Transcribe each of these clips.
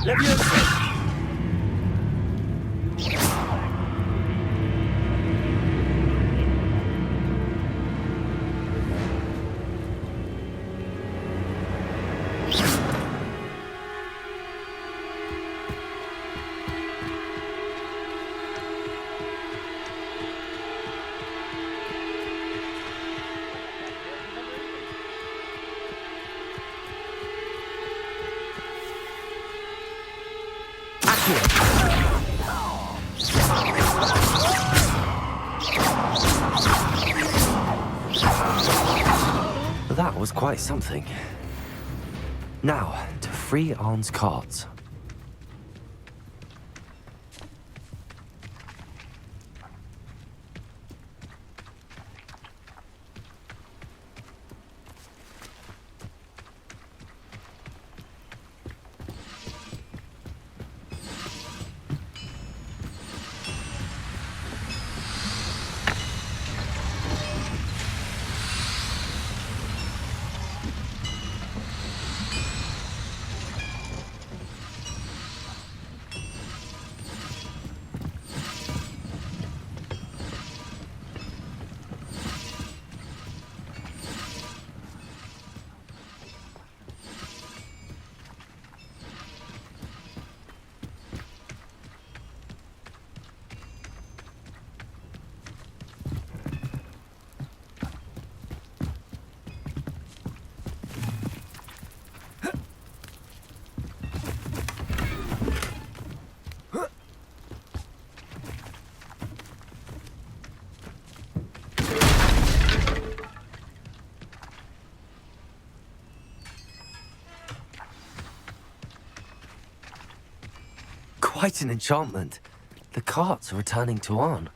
Leviosa! That was quite something. Now, to free Arn's cards. Quite an enchantment. The carts are returning to Arn.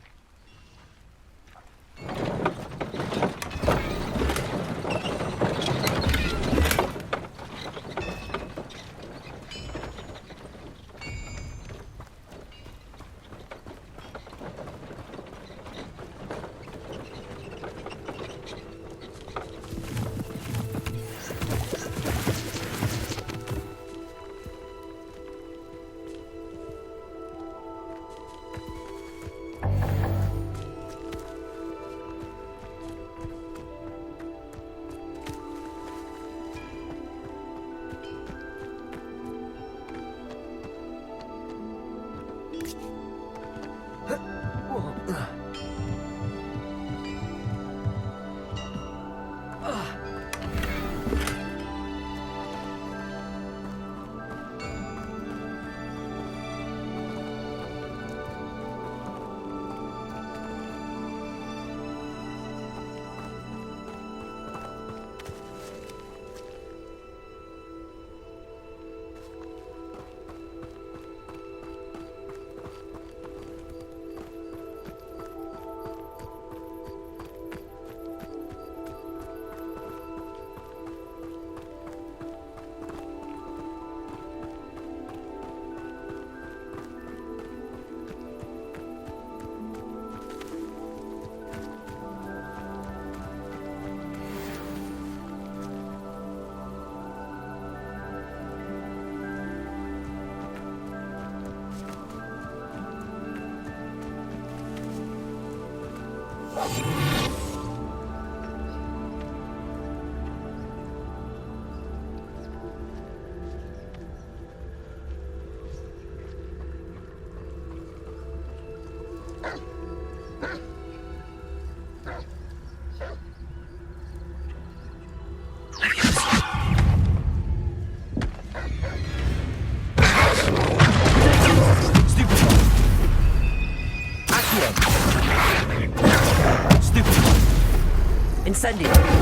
Incendio!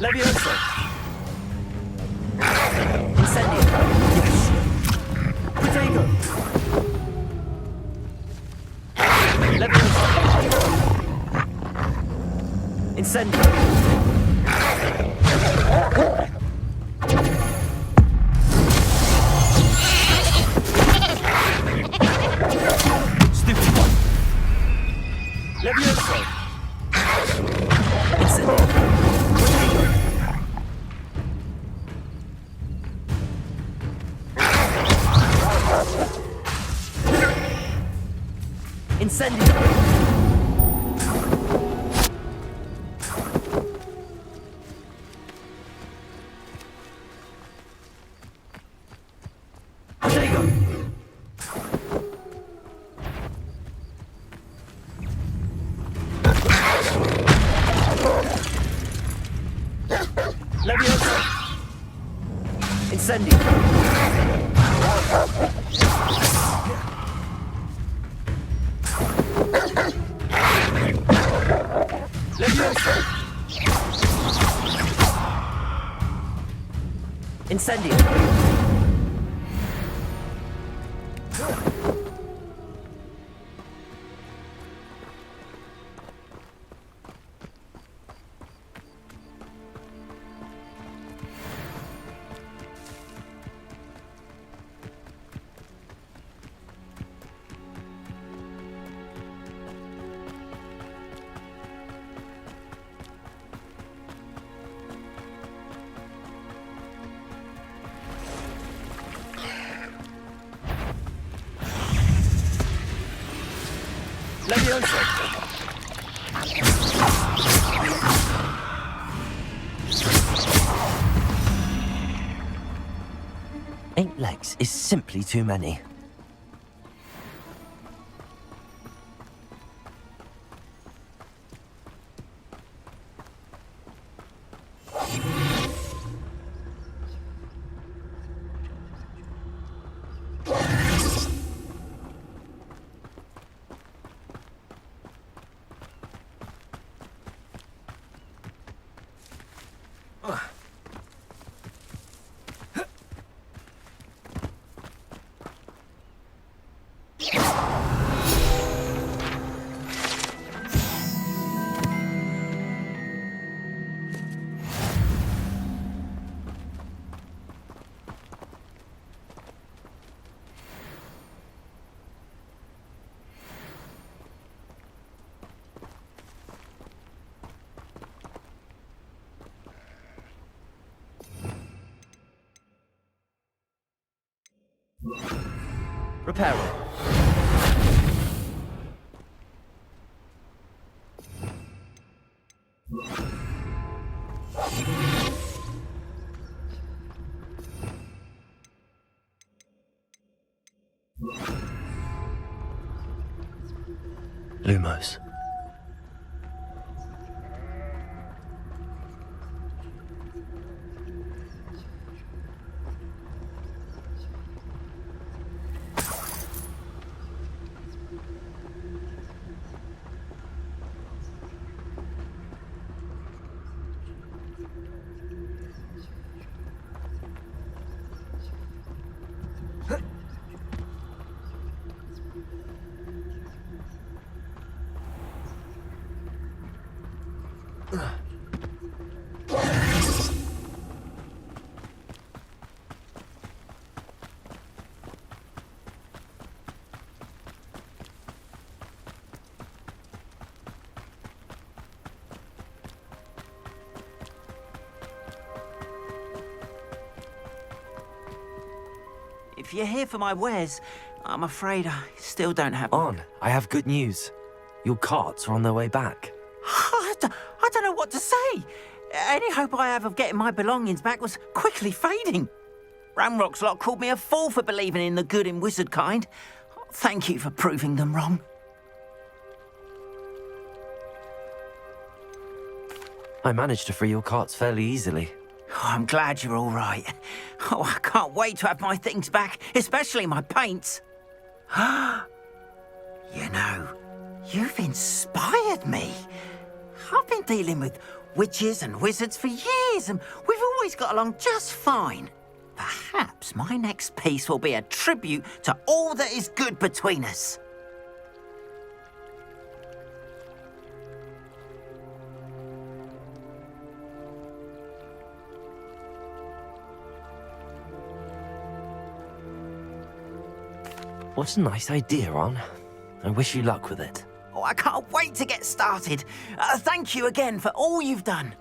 Levioso! Incendio! Yes! Protego! Levioso! Incendio! Stupid one! Levioso! Incendio! Incendio! Protego! Levioso! Incendio! Levioso! Incendio! Levioso! Eight legs is simply too many. Reparo. Lumos. If you're here for my wares, I'm afraid I still don't have On, I have good news. Your carts are on their way back. I don't know what to say. Any hope I have of getting my belongings back was quickly fading. Ramrock's lot called me a fool for believing in the good in wizard kind. Thank you for proving them wrong. I managed to free your carts fairly easily. Oh, I'm glad you're all right. Oh, I can't wait to have my things back, especially my paints. You know, you've inspired me. I've been dealing with witches and wizards for years, and we've always got along just fine. Perhaps my next piece will be a tribute to all that is good between us. What a nice idea, Ron. I wish you luck with it. Oh, I can't wait to get started. Thank you again for all you've done.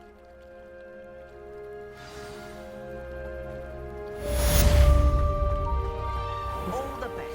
All the best.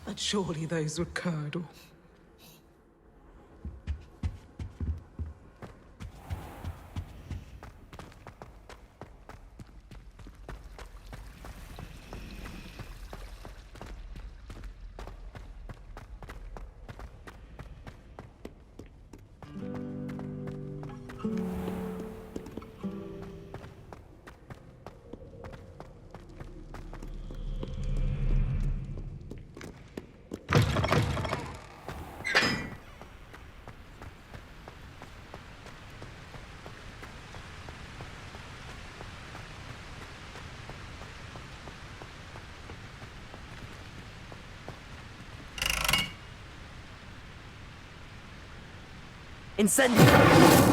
But surely those would curdle. Incendio!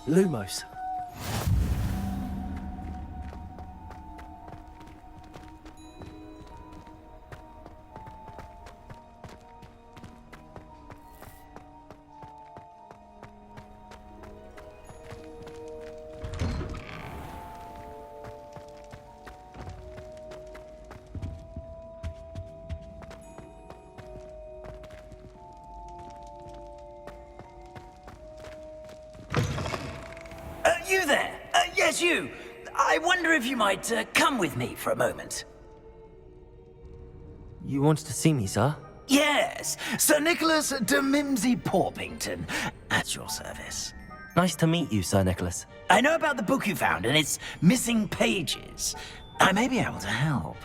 Lumos. You there? Yes, you. I wonder if you might come with me for a moment. You wanted to see me, sir? Yes, Sir Nicholas de Mimsy Porpington, at your service. Nice to meet you, Sir Nicholas. I know about the book you found and its missing pages. I may be able to help.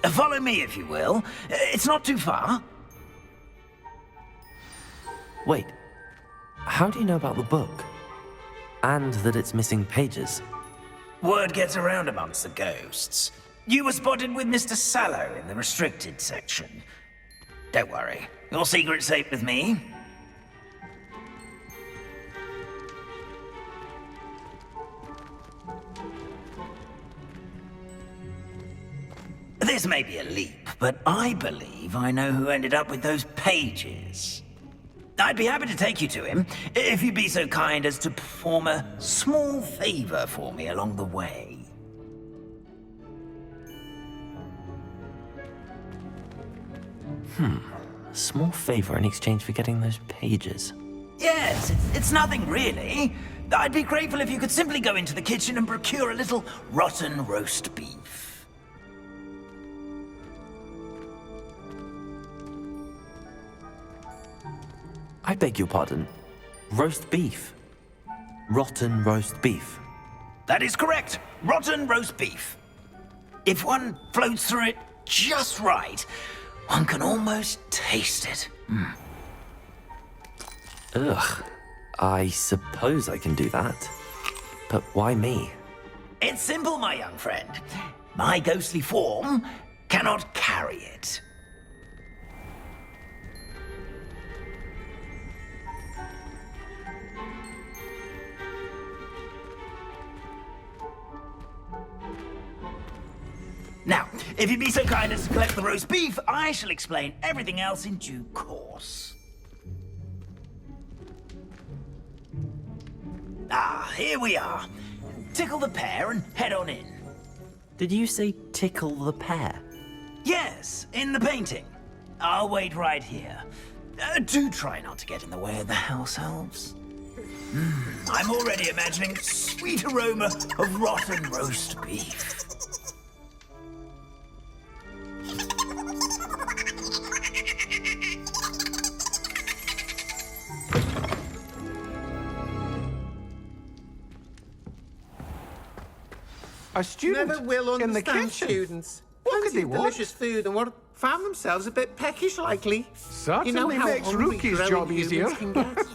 Follow me, if you will. It's not too far. Wait, how do you know about the book? And that it's missing pages? Word gets around amongst the ghosts. You were spotted with Mr. Sallow in the restricted section. Don't worry, your secret's safe with me. This may be a leap, but I believe I know who ended up with those pages. I'd be happy to take you to him, if you'd be so kind as to perform a small favor for me along the way. A small favor in exchange for getting those pages. Yes, it's nothing really. I'd be grateful if you could simply go into the kitchen and procure a little rotten roast beef. I beg your pardon. Roast beef. Rotten roast beef. That is correct. Rotten roast beef. If one floats through it just right, one can almost taste it. Ugh. I suppose I can do that. But why me? It's simple, my young friend. My ghostly form cannot carry it. Now, if you'd be so kind as to collect the roast beef, I shall explain everything else in due course. Ah, here we are. Tickle the pear and head on in. Did you say tickle the pear? Yes, in the painting. I'll wait right here. Do try not to get in the way of the house elves. I'm already imagining sweet aroma of rotten roast beef. A student Never will in the understand kitchen. students. What could Plenty they of want? delicious food and what found themselves a bit peckish likely. Certainly you know how makes hungry Rookie's growing job humans easier. can get.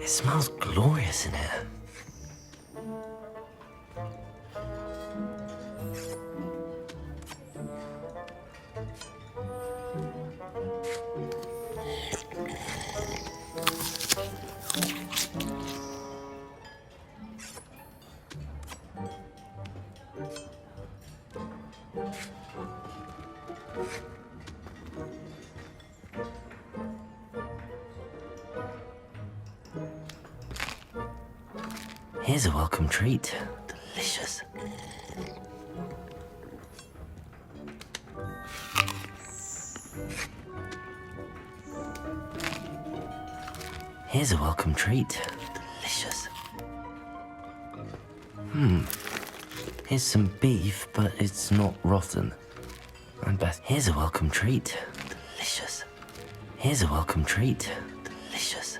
It smells glorious in here. Here's a welcome treat. Delicious. Here's a welcome treat. Delicious. Here's some beef, but it's not rotten. And Beth, here's a welcome treat. Delicious. Here's a welcome treat. Delicious.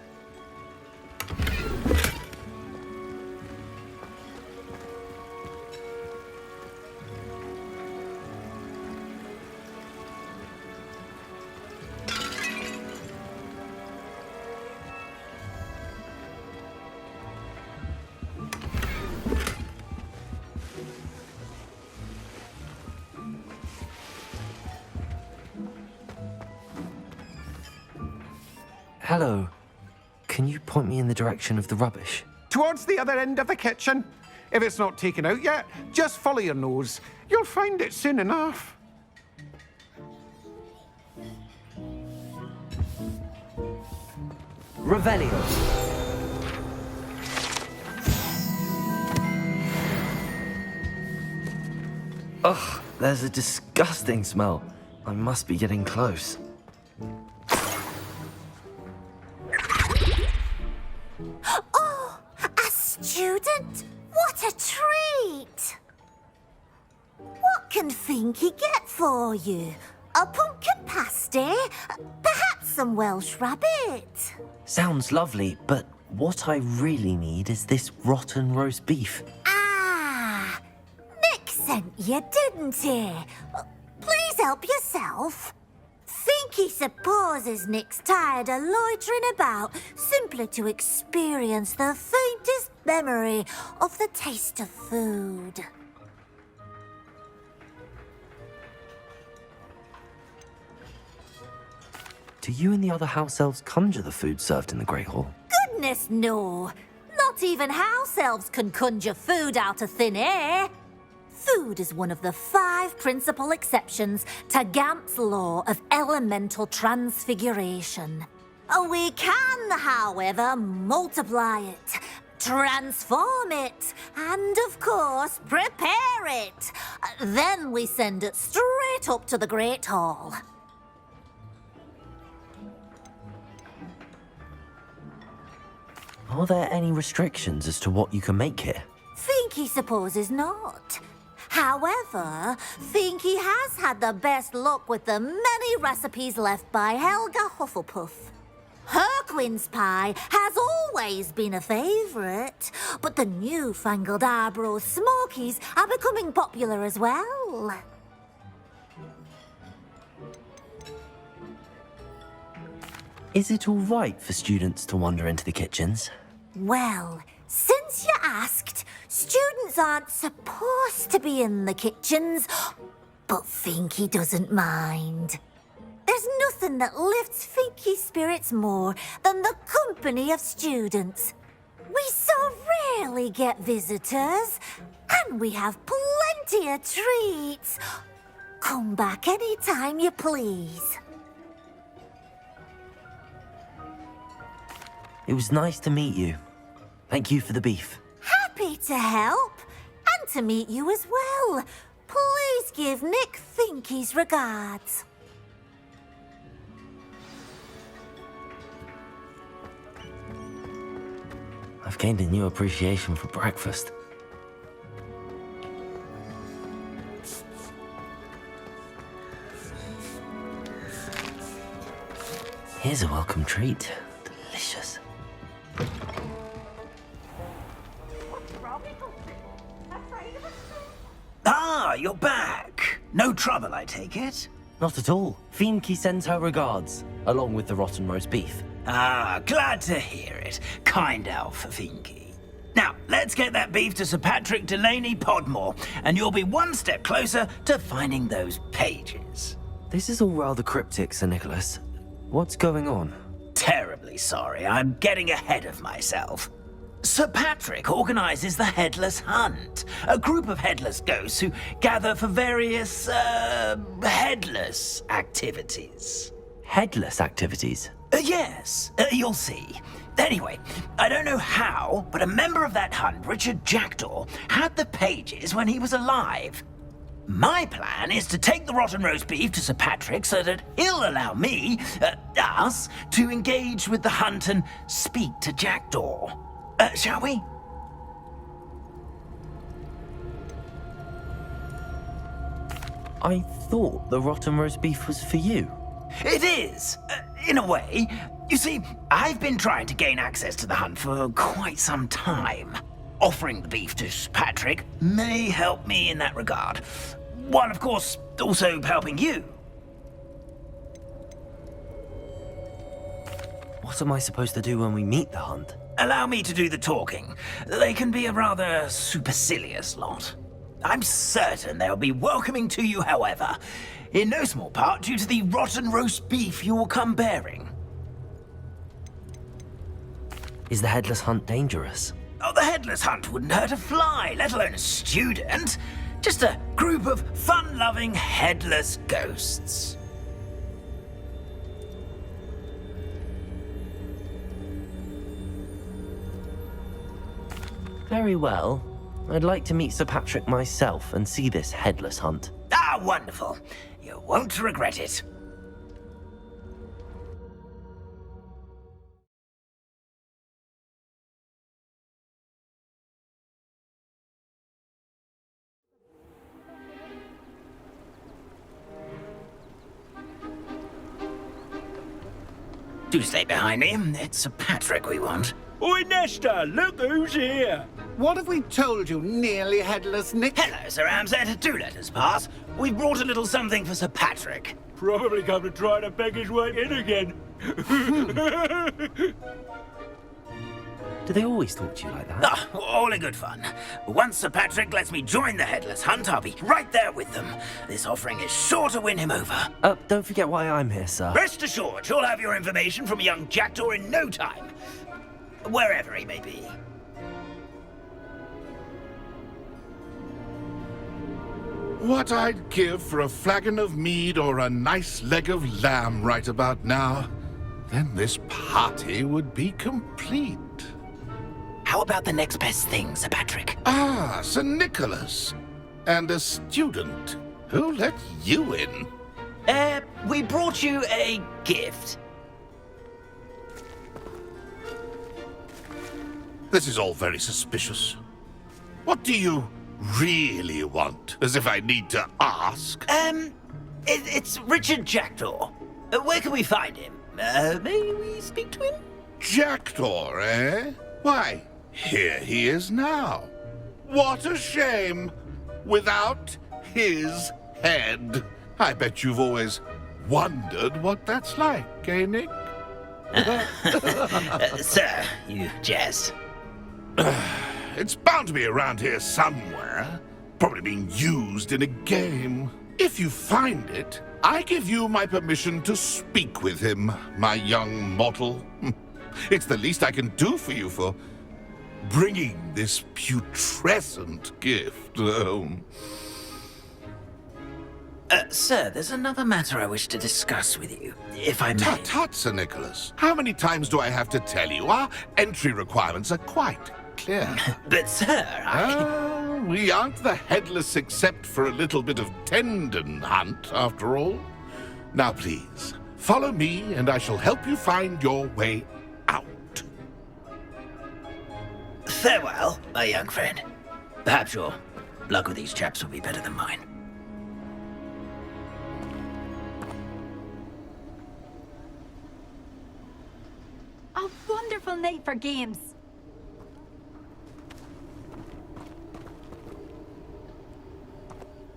Hello. Can you point me in the direction of the rubbish? Towards the other end of the kitchen. If it's not taken out yet, just follow your nose. You'll find it soon enough. Revelio. Ugh, there's a disgusting smell. I must be getting close. Oh, a student? What a treat! What can Finky get for you? A pumpkin pasty? Perhaps some Welsh rabbit? Sounds lovely, but what I really need is this rotten roast beef. Ah, Nick sent you, didn't he? Please help yourself. Finky supposes Nick's tired of loitering about simply to experience the faintest memory of the taste of food. Do you and the other house elves conjure the food served in the Great Hall? Goodness, no. Not even house elves can conjure food out of thin air. Food is one of the 5 principal exceptions to Gamp's law of elemental transfiguration. We can, however, multiply it, transform it, and of course, prepare it. Then we send it straight up to the Great Hall. Are there any restrictions as to what you can make here? Finky supposes not. However, Finky has had the best luck with the many recipes left by Helga Hufflepuff. Her quince pie has always been a favourite, but the newfangled Arbroath Smokies are becoming popular as well. Is it all right for students to wander into the kitchens? Well, since you asked, students aren't supposed to be in the kitchens, but Finky doesn't mind. There's nothing that lifts Finky's spirits more than the company of students. We so rarely get visitors, and we have plenty of treats. Come back any time you please. It was nice to meet you. Thank you for the beef. Happy to help, and to meet you as well. Please give Nick Finky's regards. I've gained a new appreciation for breakfast. Here's a welcome treat. Delicious. Ah, you're back. No trouble, I take it? Not at all. Finky sends her regards, along with the rotten roast beef. Ah, glad to hear it. Kind elf, Finky. Now, let's get that beef to Sir Patrick Delaney Podmore, and you'll be one step closer to finding those pages. This is all rather cryptic, Sir Nicholas. What's going on? Terribly sorry, I'm getting ahead of myself. Sir Patrick organises the Headless Hunt, a group of headless ghosts who gather for various, headless activities. Headless activities? Yes, you'll see. Anyway, I don't know how, but a member of that hunt, Richard Jackdaw, had the pages when he was alive. My plan is to take the rotten roast beef to Sir Patrick so that he'll allow me, us, to engage with the hunt and speak to Jackdaw. Shall we? I thought the rotten roast beef was for you. It is, in a way. You see, I've been trying to gain access to the hunt for quite some time. Offering the beef to Sir Patrick may help me in that regard. While, of course, also helping you. What am I supposed to do when we meet the hunt? Allow me to do the talking. They can be a rather supercilious lot. I'm certain they'll be welcoming to you, however, in no small part due to the rotten roast beef you will come bearing. Is the headless hunt dangerous? Oh, the headless hunt wouldn't hurt a fly, let alone a student. Just a group of fun-loving headless ghosts. Very well. I'd like to meet Sir Patrick myself and see this headless hunt. Ah, wonderful. You won't regret it. Do stay behind me. It's Sir Patrick we want. Oi, Nesta, look who's here. What have we told you, nearly headless Nick? Hello, Sir Ramsay. Do let us pass. We've brought a little something for Sir Patrick. Probably come to try to beg his way in again. Do they always talk to you like that? Ah, all in good fun. Once Sir Patrick lets me join the Headless Hunt, I'll be right there with them. This offering is sure to win him over. Don't forget why I'm here, sir. Rest assured, you'll have your information from young Jackdaw in no time. Wherever he may be. What I'd give for a flagon of mead or a nice leg of lamb right about now. then this party would be complete. How about the next best thing, Sir Patrick? Ah, Sir Nicholas. And a student. Who let you in? We brought you a gift. This is all very suspicious. What do you really want? As if I need to ask. It's Richard Jackdaw. Where can we find him? May we speak to him? Jackdaw, eh? Why, here he is now. What a shame. Without his head. I bet you've always wondered what that's like, eh, Nick? Sir, you jest. It's bound to be around here somewhere. Probably being used in a game. If you find it, I give you my permission to speak with him, my young mortal. It's the least I can do for you for bringing this putrescent gift home. Sir, there's another matter I wish to discuss with you, if I may. Tut tut, Sir Nicholas. How many times do I have to tell you? Our entry requirements are quite clear. But, sir, We aren't the headless except for a little bit of tendon hunt, after all. Now, please, follow me and I shall help you find your way out. Farewell, my young friend. Perhaps your luck with these chaps will be better than mine. A wonderful night for games.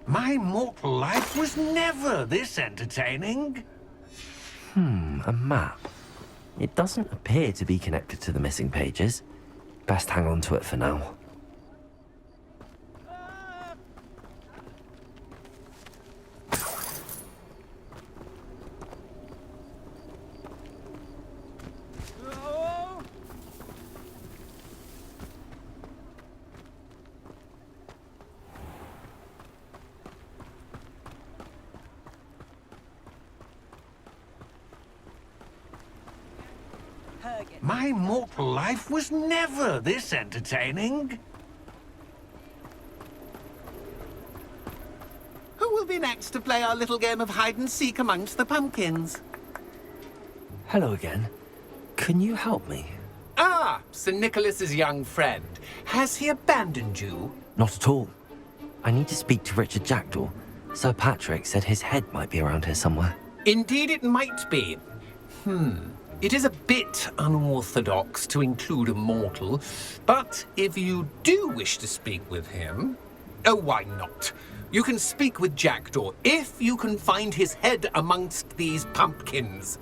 My mortal life was never this entertaining. A map. It doesn't appear to be connected to the missing pages. Best hang on to it for now. My mortal life was never this entertaining. Who will be next to play our little game of hide-and-seek amongst the pumpkins? Hello again. Can you help me? Ah, Sir Nicholas's young friend. Has he abandoned you? Not at all. I need to speak to Richard Jackdaw. Sir Patrick said his head might be around here somewhere. Indeed it might be. It is a bit unorthodox to include a mortal, but if you do wish to speak with him... Oh, why not? You can speak with Jackdaw if you can find his head amongst these pumpkins.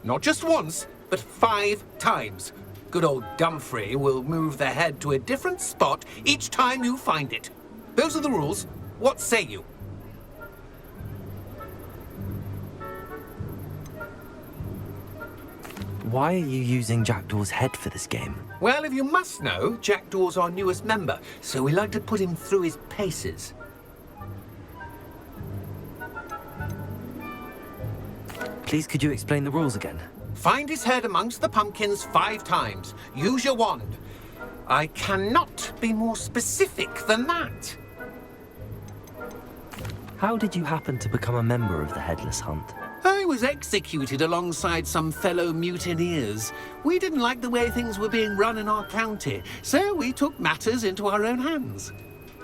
Not just once, but 5 times. Good old Dumfrey will move the head to a different spot each time you find it. Those are the rules. What say you? Why are you using Jackdaw's head for this game? Well, if you must know, Jackdaw's our newest member, so we like to put him through his paces. Please, could you explain the rules again? Find his head amongst the pumpkins 5 times. Use your wand. I cannot be more specific than that. How did you happen to become a member of the Headless Hunt? I was executed alongside some fellow mutineers. We didn't like the way things were being run in our county, so we took matters into our own hands.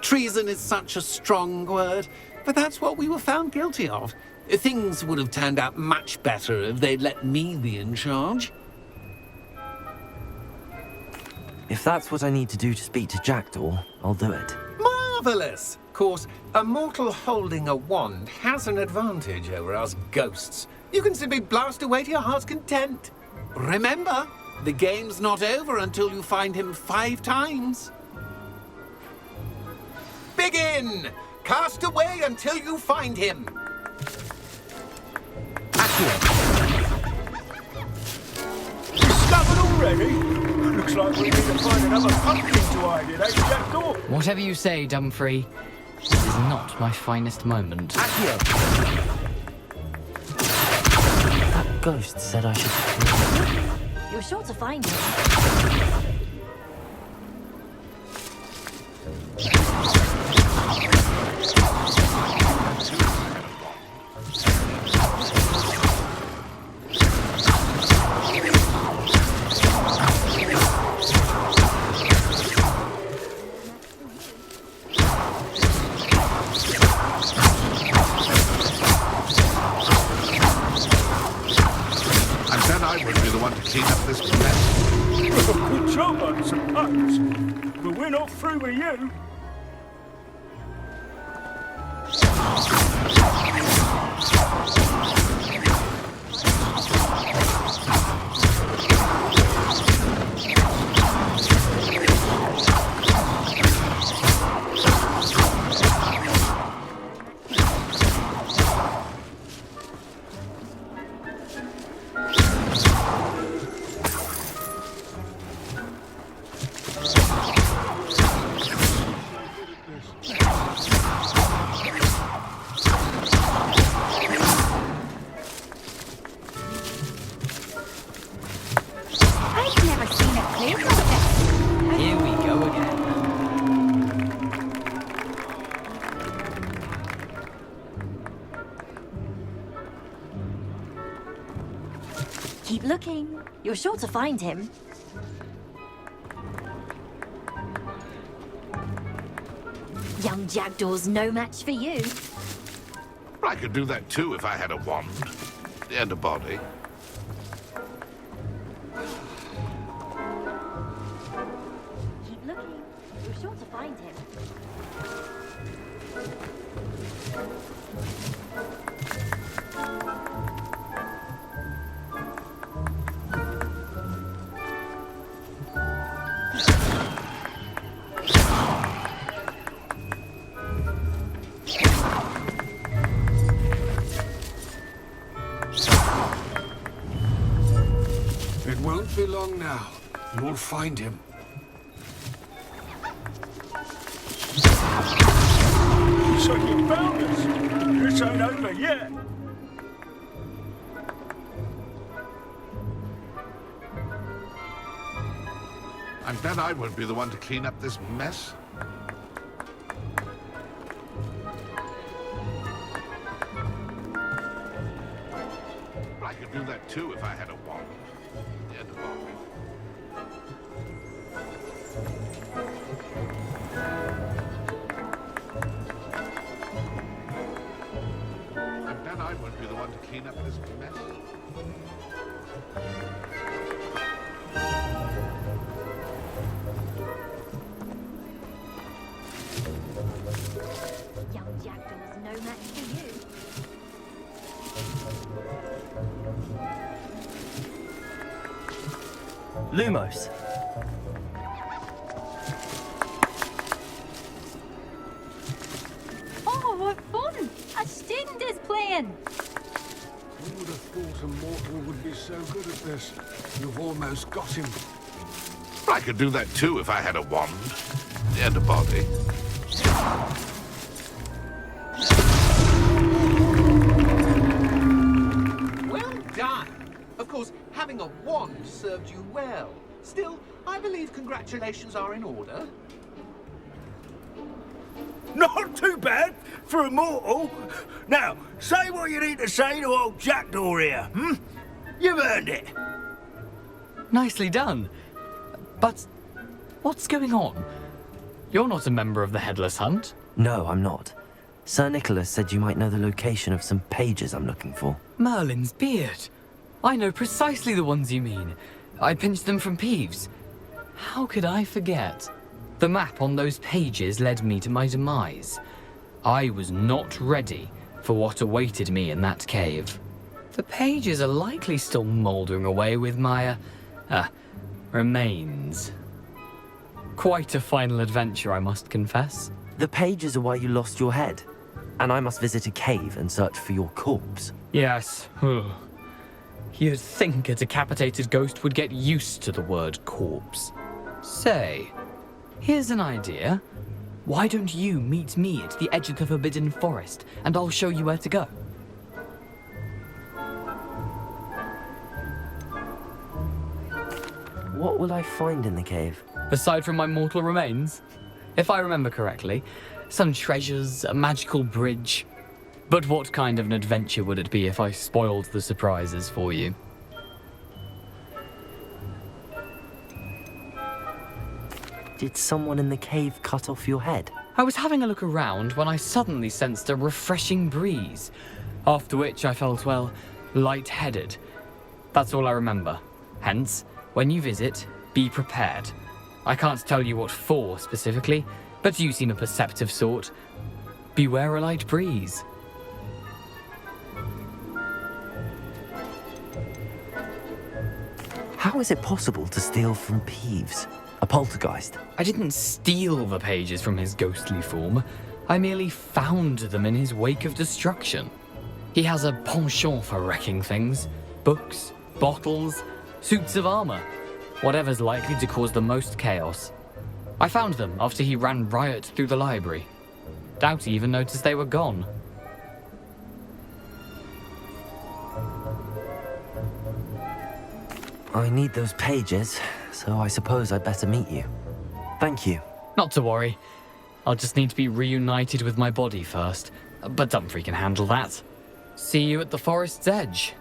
Treason is such a strong word, but that's what we were found guilty of. Things would have turned out much better if they'd let me be in charge. If that's what I need to do to speak to Jackdaw, I'll do it. Marvellous! Of course, a mortal holding a wand has an advantage over us ghosts. You can simply blast away to your heart's content. Remember, the game's not over until you find him 5 times. Begin! Cast away until you find him. Discovered already? Looks like we need to find another pumpkin to hide in, eh, Jackdaw? Whatever you say, Dumfrey. This is not my finest moment. That ghost said I should... You're sure to find him. Clean up this mess. Good job, I suppose. But we're not through with you. Keep looking. You're sure to find him. Young Jackdaw's no match for you. I could do that too if I had a wand and a body. Keep looking. You're sure to find him. It won't be long now. You'll find him. So you found us. This ain't over yet. I'm glad I won't be the one to clean up this mess. I could do that too if I had a wand and a body. I'm glad I won't be the one to clean up this mess. Young Jackdaw's no match for you. Lumos. Oh, what fun! A student is playing. Who would have thought a mortal would be so good at this? You've almost got him. I could do that too if I had a wand and a body. Well done. Of course, having a wand served you well. Still, I believe congratulations are in order. Not too bad for a mortal. Now, say what you need to say to old Jackdaw here, hmm? You've earned it. Nicely done. But what's going on? You're not a member of the Headless Hunt. No, I'm not. Sir Nicholas said you might know the location of some pages I'm looking for. Merlin's beard. I know precisely the ones you mean. I pinched them from Peeves. How could I forget? The map on those pages led me to my demise. I was not ready for what awaited me in that cave. The pages are likely still mouldering away with my, remains. Quite a final adventure, I must confess. The pages are why you lost your head, and I must visit a cave and search for your corpse. Yes. You'd think a decapitated ghost would get used to the word corpse. Say, here's an idea. Why don't you meet me at the edge of the Forbidden Forest, and I'll show you where to go? What will I find in the cave? Aside from my mortal remains? If I remember correctly, some treasures, a magical bridge. But what kind of an adventure would it be if I spoiled the surprises for you? Did someone in the cave cut off your head? I was having a look around when I suddenly sensed a refreshing breeze, after which I felt, well, lightheaded. That's all I remember. Hence, when you visit, be prepared. I can't tell you what for specifically, but you seem a perceptive sort. Beware a light breeze. How is it possible to steal from Peeves? A poltergeist? I didn't steal the pages from his ghostly form. I merely found them in his wake of destruction. He has a penchant for wrecking things. Books, bottles, suits of armor. Whatever's likely to cause the most chaos. I found them after he ran riot through the library. Doubt he even noticed they were gone. I need those pages, so I suppose I'd better meet you. Thank you. Not to worry. I'll just need to be reunited with my body first. But Dumfries can handle that. See you at the forest's edge.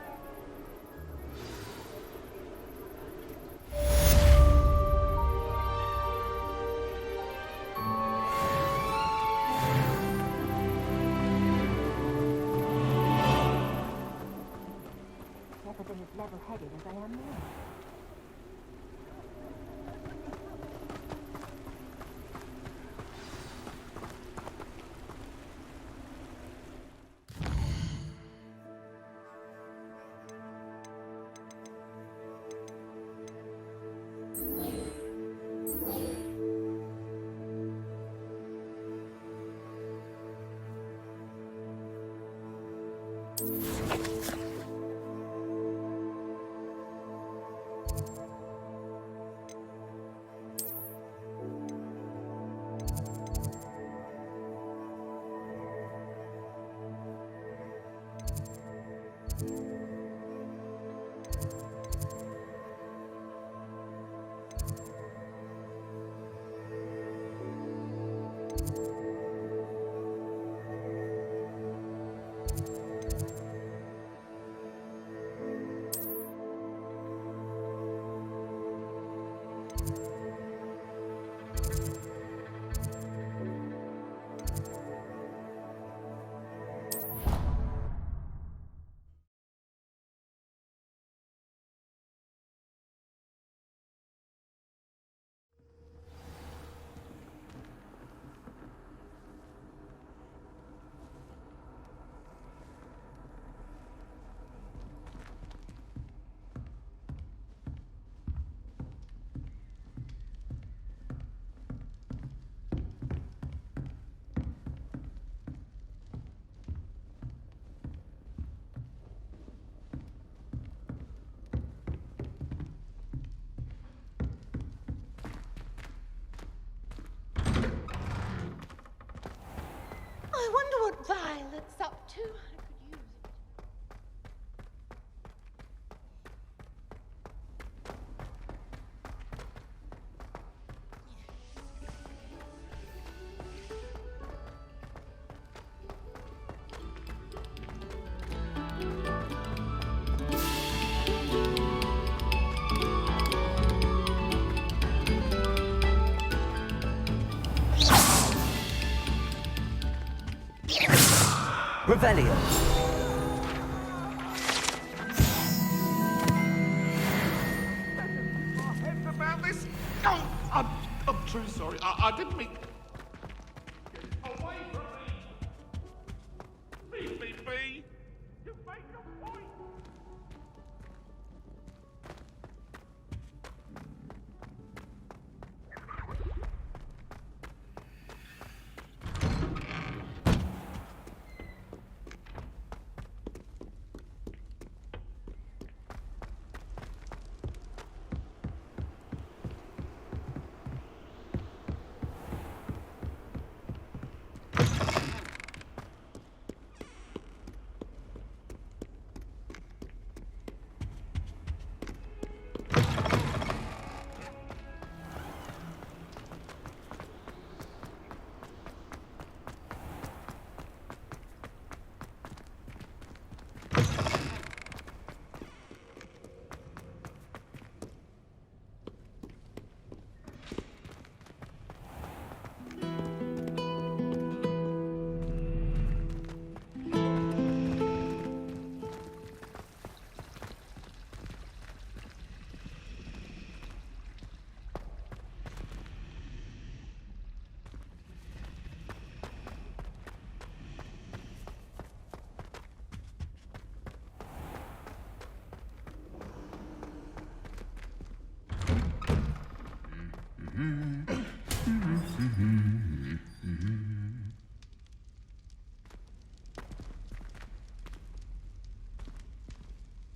I wonder what Violet's up to. I could use it. Revelio. About this? Oh, I'm truly sorry. I didn't mean. Get away from me! Leave me be! You made your point!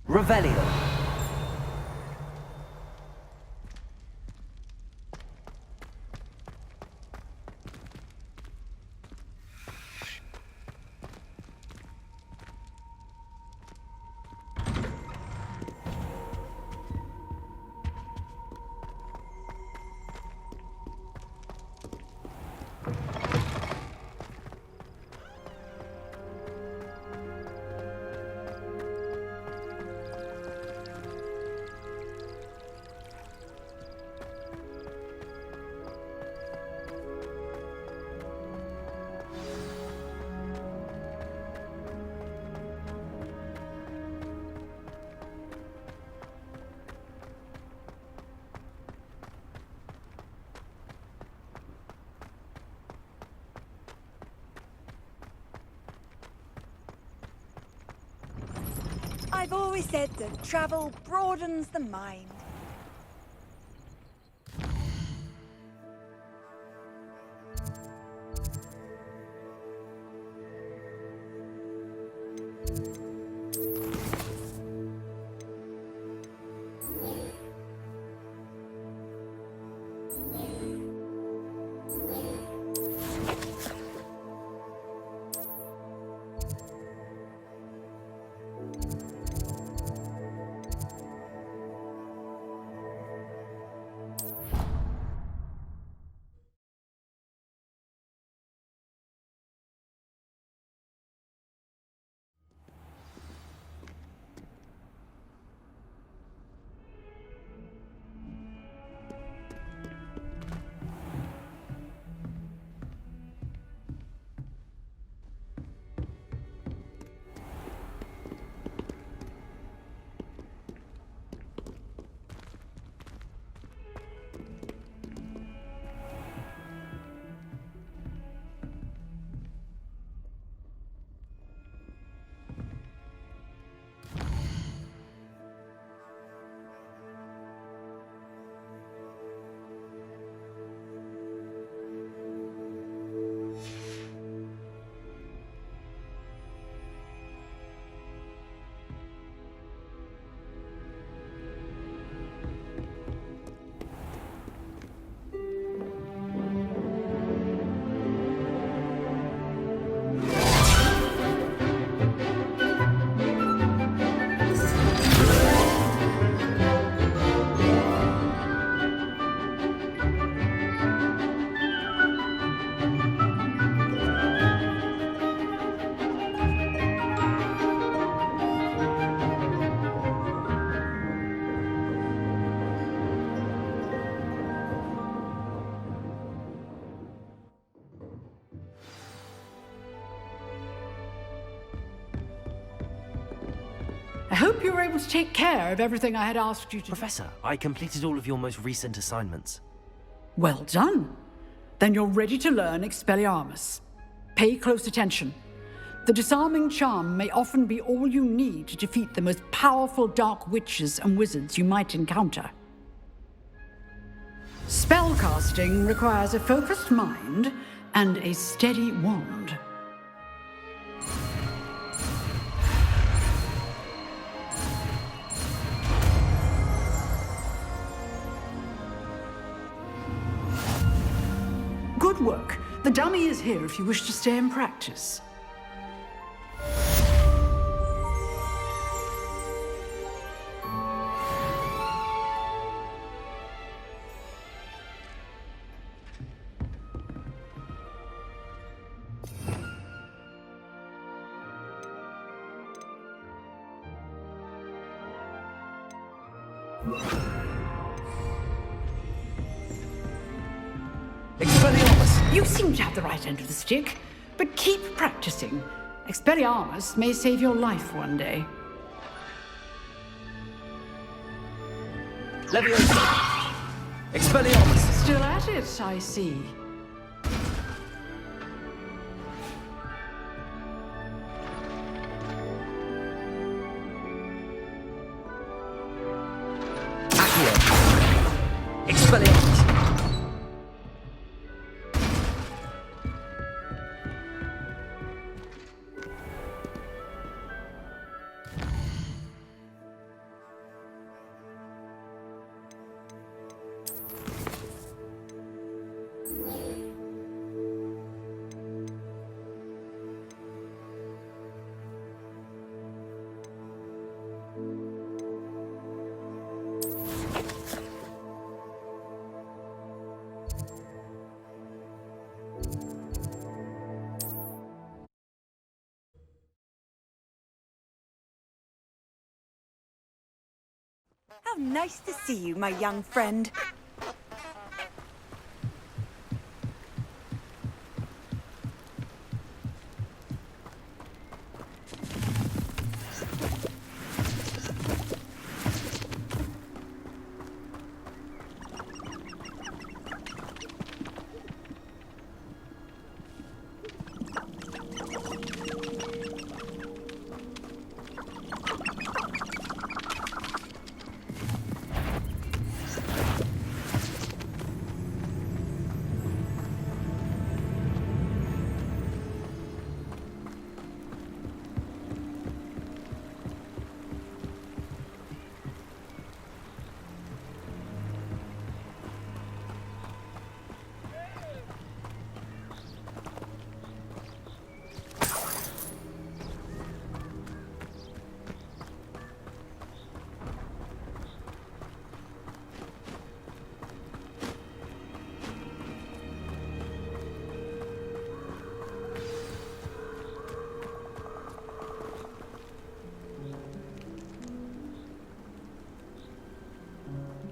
Revelio. I've always said that travel broadens the mind. I hope you were able to take care of everything I had asked you to do. Professor, I completed all of your most recent assignments. Well done. Then you're ready to learn Expelliarmus. Pay close attention. The disarming charm may often be all you need to defeat the most powerful dark witches and wizards you might encounter. Spellcasting requires a focused mind and a steady wand. Good work. The dummy is here if you wish to stay and practice. Expelliarmus! You seem to have the right end of the stick, but keep practicing. Expelliarmus may save your life one day. Leviosa! Expelliarmus! Still at it, I see. Expelliarmus! How nice to see you, my young friend.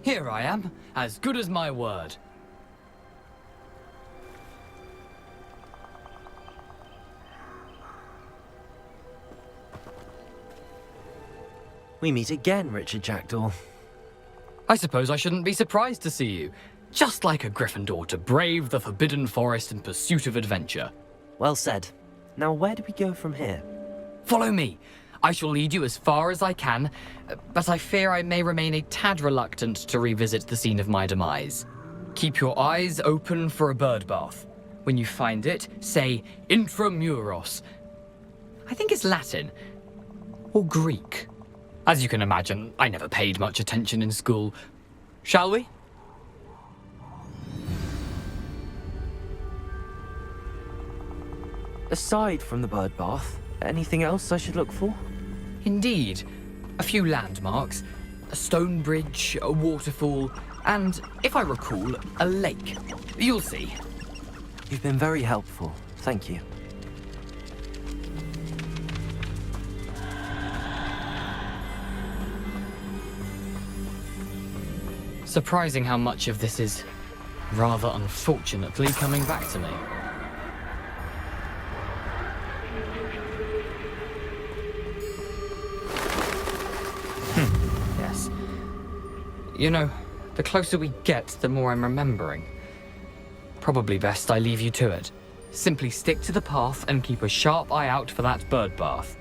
Here I am, as good as my word. We meet again, Richard Jackdaw. I suppose I shouldn't be surprised to see you. Just like a Gryffindor to brave the Forbidden Forest in pursuit of adventure. Well said. Now where do we go from here? Follow me. I shall lead you as far as I can, but I fear I may remain a tad reluctant to revisit the scene of my demise. Keep your eyes open for a bird bath. When you find it, say intramuros. I think it's Latin. Or Greek. As you can imagine, I never paid much attention in school. Shall we? Aside from the bird bath, anything else I should look for? Indeed. A few landmarks, a stone bridge, a waterfall, and, if I recall, a lake. You'll see. You've been very helpful. Thank you. Surprising how much of this is, rather unfortunately, coming back to me. Yes. You know, the closer we get, the more I'm remembering. Probably best I leave you to it. Simply stick to the path and keep a sharp eye out for that bird bath.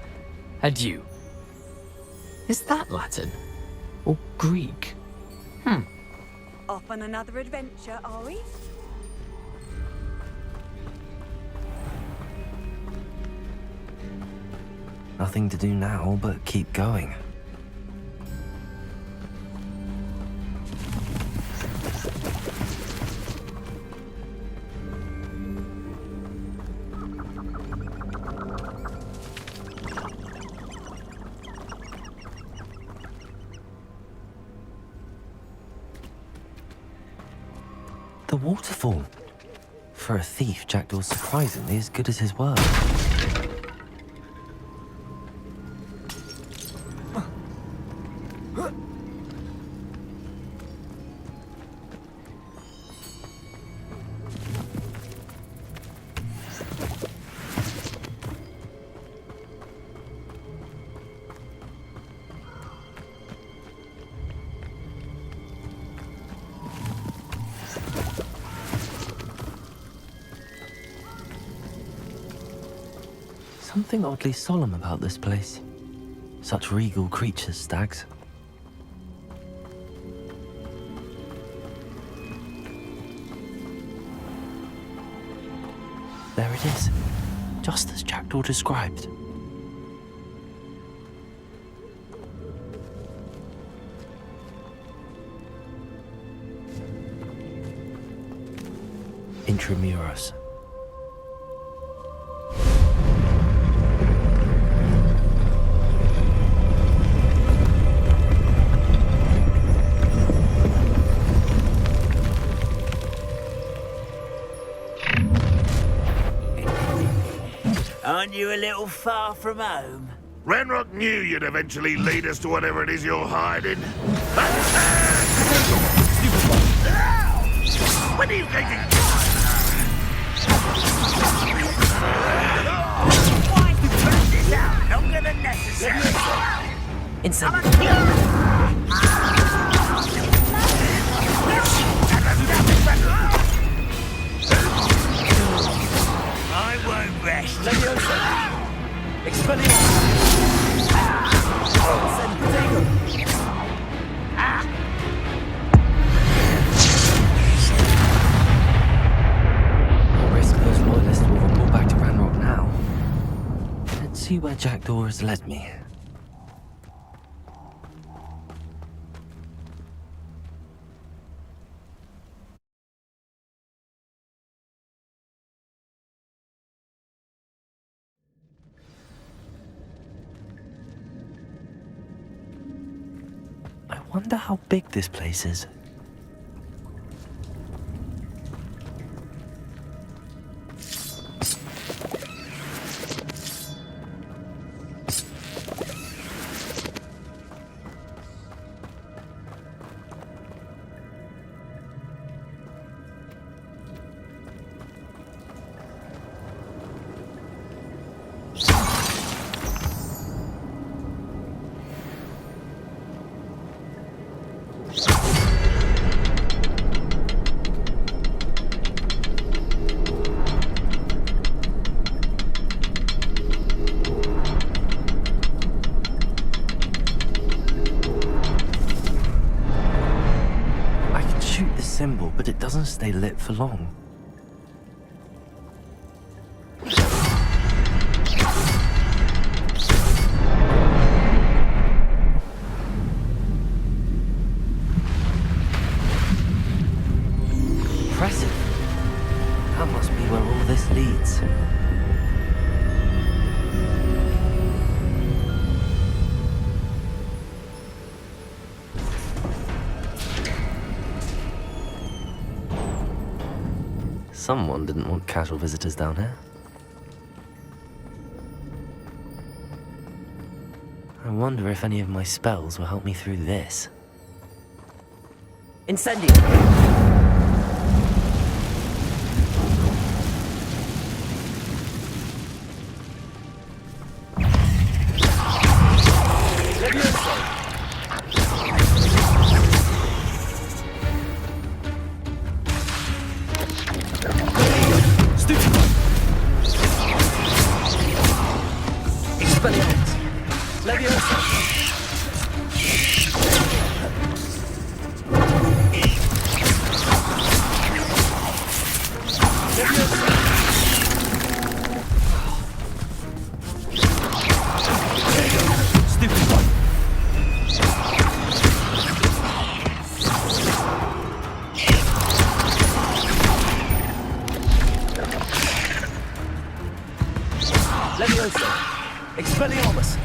Adieu. Is that Latin? Or Greek? Off on another adventure, are we? Nothing to do now but keep going. The waterfall. For a thief, Jackdaw's surprisingly as good as his word. Something oddly solemn about this place. Such regal creatures, stags. There it is, just as Jackdaw described. Intramuros. Aren't you a little far from home? Ranrock knew you'd eventually lead us to whatever it is you're hiding. When are you going to... Why you burn this out longer than necessary? I won't rest. I'll risk those loyalists will report back to Ranrock now. Let's see where Jackdaw has led me. I wonder how big this place is. Symbol, but it doesn't stay lit for long. Impressive. That must be where all this leads. Someone didn't want casual visitors down here. I wonder if any of my spells will help me through this. Incendio! Expelliarmus!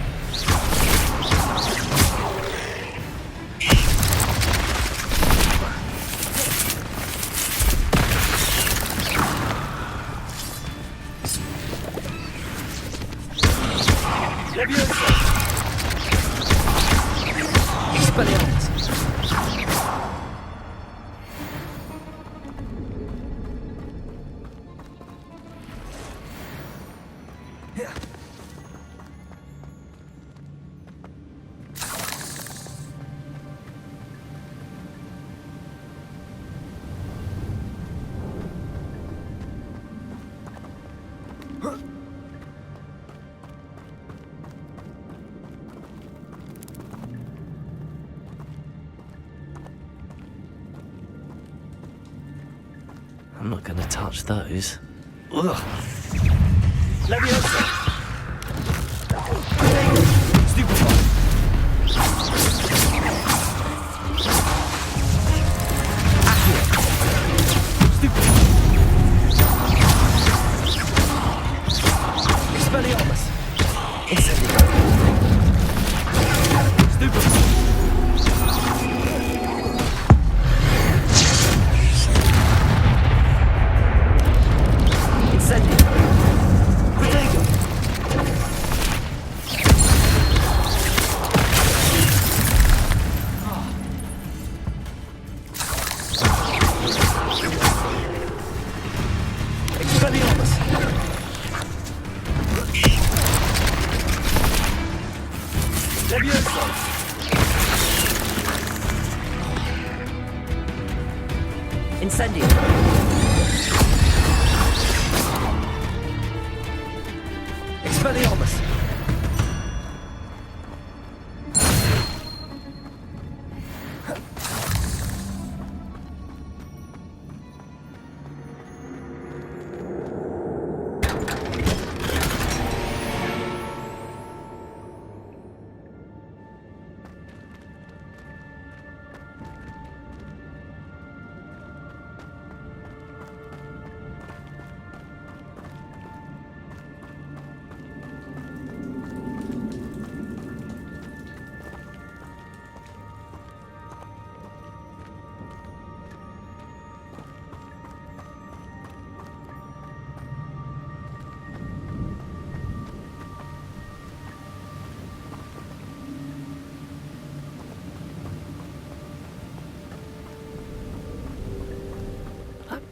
Leviosa! Expelliarmus! I'm not gonna touch those. Ugh. Leviosa! Stupefy! Accio! Stupefy! Expelliarmus! Incendio! Stupefy! Incendio! Protego! Incendio. Expelliarmus.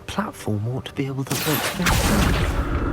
Platform ought to be able to reach.